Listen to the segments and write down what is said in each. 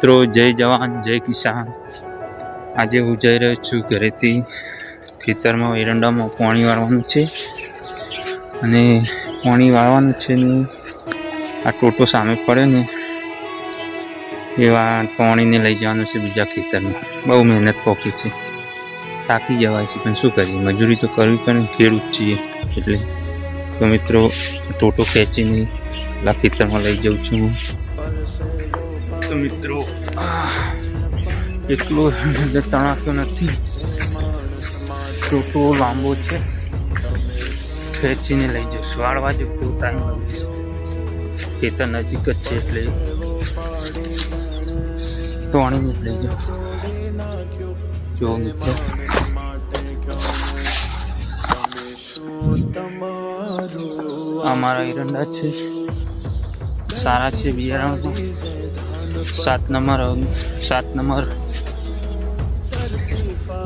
મિત્રો જય જવાન જય કિસાન। આજે હું જઈ રહ્યો છું ઘરેથી ખેતરમાં એરંડામાં પાણી વાળવાનું છે અને પાણી વાળવાનું છે ને આ ટોટો સામે પડે ને એવા પાણીને લઈ જવાનું છે બીજા ખેતરમાં। બહુ મહેનત પોકી છે, થાકી જવાય છે, પણ શું કરીએ, મજૂરી તો કરવી પડે, ખેડૂત છીએ એટલે। તો મિત્રો ટોટો ખેંચીને પેલા ખેતરમાં લઈ જાઉં છું। તો મિત્રો એટલો તણાતો નથી, ટોટો લાંબો છે, ખેંચીને લઈ જઈશ। વાળવા જેવું તો ટાઈમ લાગશે, ખેતર નજીક જ છે એટલે તોણીને જ લઈ જાઉં। જો મિત્રો અમારા એરંડા છે, સારા છે બિયારણ। 7 નંબર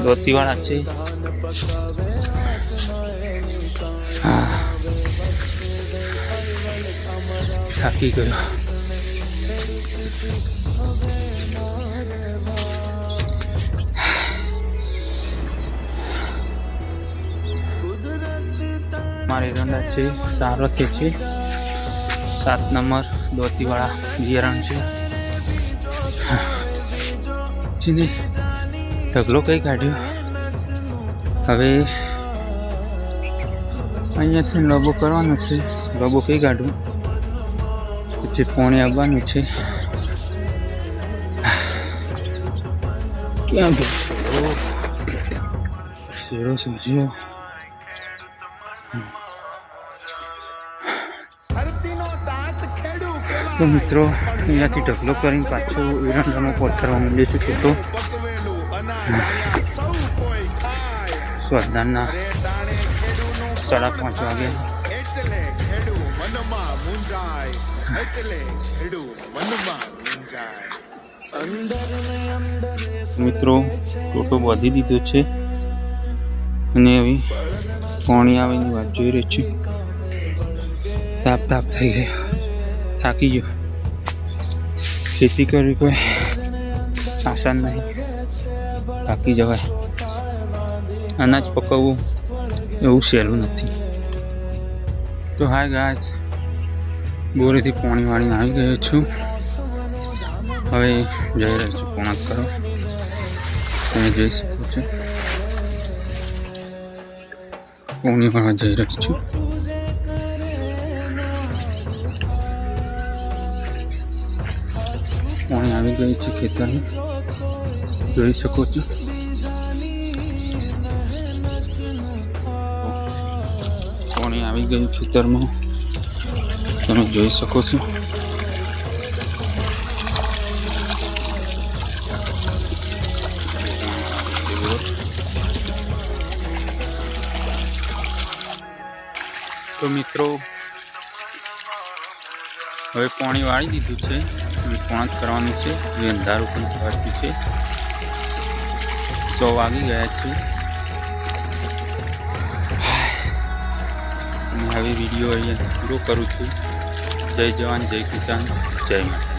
દોતીવાળા છે। થાકી ગયો। મારે એરંડા છે, સારો છે, 7 નંબર દોતીવાળા બિયારણ છે। ઢગલો કઈ કાઢ્યો, હવે અહીંયાથી લોબો કરવાનો છે। લોબો કઈ કાઢું, પછી પાણી આવવાનું છે। ક્યાં ગયો શેરો સમજ્યો। તો મિત્રો અહીંયાથી ઢગલો કરીને પાછો એરંડામાં પથ્થરમાં માંડે છે તો સ્વધાનના 5:30 વાગે। મિત્રો ટોટો બાંધી દીધો છે અને હવે પાણી આવીને વાત જોઈ રહી છું। તાપ થઈ ગયો, થાકી ગયો। ખેતી કરવી કોઈ આસાન નહીં, થાકી જવાય। અનાજ પકવવું એવું સહેલું નથી। તો હાય ગાઈસ, બોરેથી પાણી વાળીને આવી ગયો છું। હવે જઈ રહ્યો છું પૂર્ણ કરો, તમે જોઈ શકો છો પાણી વાળવા જઈ રહ્યો છું। પાણી આવી ગયું છે ખેતરમાં, જોઈ શકો છો। પાણી આવી ગયું ખેતરમાં, તમે જોઈ શકો છો। તો મિત્રો હવે પાણી વાળી દીધું છે, હવે પૂર્ણ કરવાનું છે। જે અંધારું પણ થવાતું છે, 100 વાગી ગયા છે। અને હવે વિડીયો અહીંયા પૂરો કરું છું। જય જવાન જય કિસાન, જય માતા।